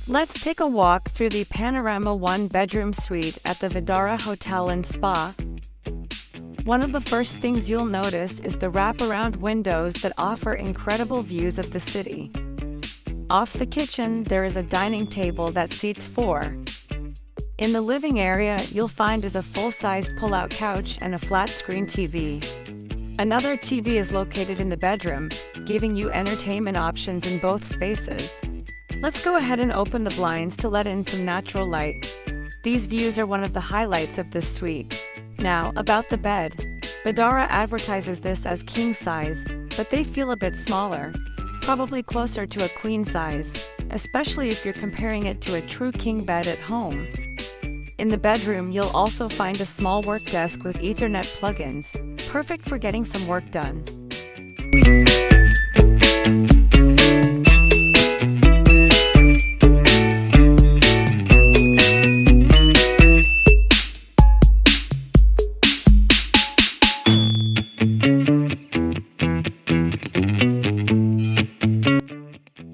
Let's take a walk through the Panorama one-bedroom suite at the Vdara Hotel and Spa. One of the first things you'll notice is the wraparound windows that offer incredible views of the city. Off the kitchen, there is a dining table that seats 4. In the living area, you'll find is a full-size pull-out couch and a flat-screen TV. Another TV is located in the bedroom, giving you entertainment options in both spaces. Let's go ahead and open the blinds to let in some natural light. These views are one of the highlights of this suite. Now, about the bed. Vdara advertises this as king size, but they feel a bit smaller, probably closer to a queen size, especially if you're comparing it to a true king bed at home. In the bedroom, you'll also find a small work desk with Ethernet plugins, perfect for getting some work done.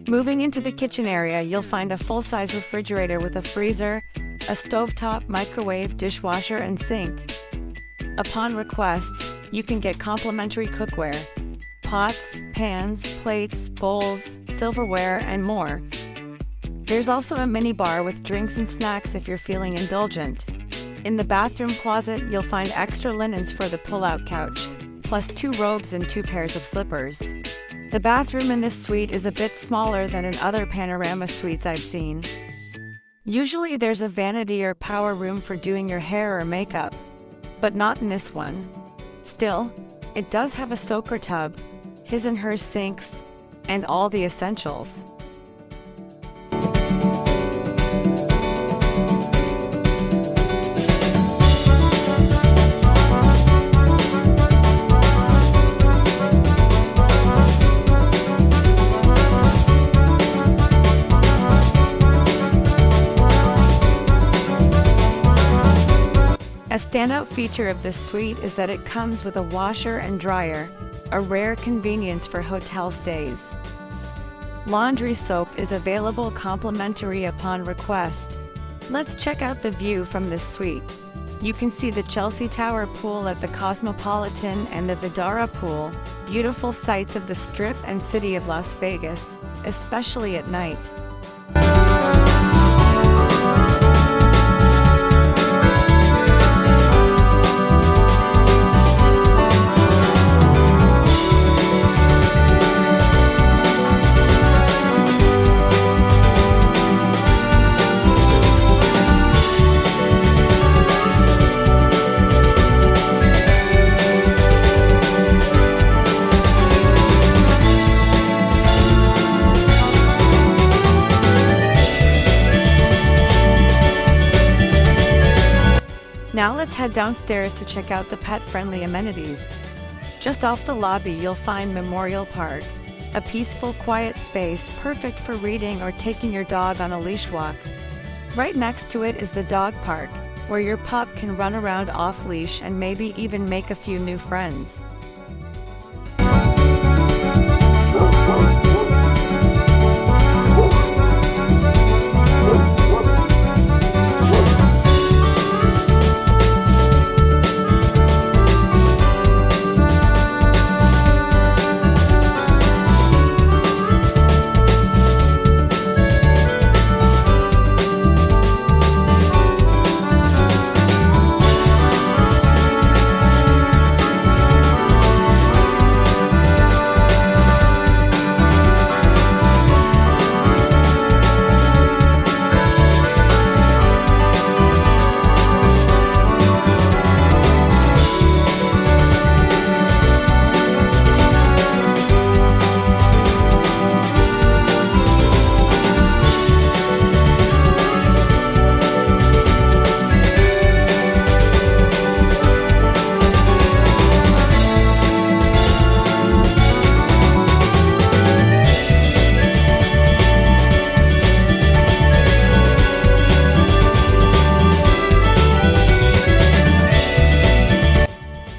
Moving into the kitchen area, you'll find a full-size refrigerator with a freezer, a stovetop, microwave, dishwasher, and sink. Upon request, you can get complimentary cookware, pots, pans, plates, bowls, silverware, and more. There's also a mini bar with drinks and snacks if you're feeling indulgent. In the bathroom closet, you'll find extra linens for the pull-out couch, plus 2 robes and 2 pairs of slippers. The bathroom in this suite is a bit smaller than in other Panorama suites I've seen. Usually there's a vanity or power room for doing your hair or makeup, but not in this one. Still, it does have a soaker tub, his and hers sinks, and all the essentials. A standout feature of this suite is that it comes with a washer and dryer, a rare convenience for hotel stays. Laundry soap is available complimentary upon request. Let's check out the view from this suite. You can see the Chelsea Tower pool at the Cosmopolitan and the Vdara pool, beautiful sights of the Strip and city of Las Vegas, especially at night. Now let's head downstairs to check out the pet-friendly amenities. Just off the lobby, you'll find Memorial Park, a peaceful, quiet space perfect for reading or taking your dog on a leash walk. Right next to it is the dog park, where your pup can run around off-leash and maybe even make a few new friends.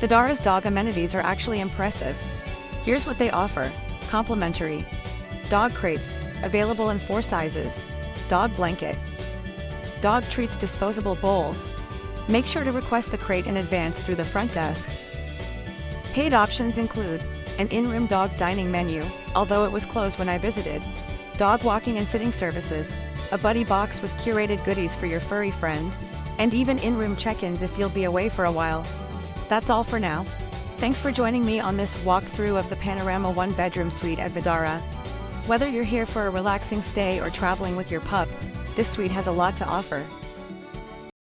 Vdara's dog amenities are actually impressive. Here's what they offer. Complimentary dog crates, available in 4 sizes. Dog blanket. Dog treats disposable bowls. Make sure to request the crate in advance through the front desk. Paid options include an in-room dog dining menu, although it was closed when I visited, dog walking and sitting services, a buddy box with curated goodies for your furry friend, and even in-room check-ins if you'll be away for a while. That's all for now. Thanks for joining me on this walkthrough of the Panorama one-bedroom suite at Vdara. Whether you're here for a relaxing stay or traveling with your pup, this suite has a lot to offer.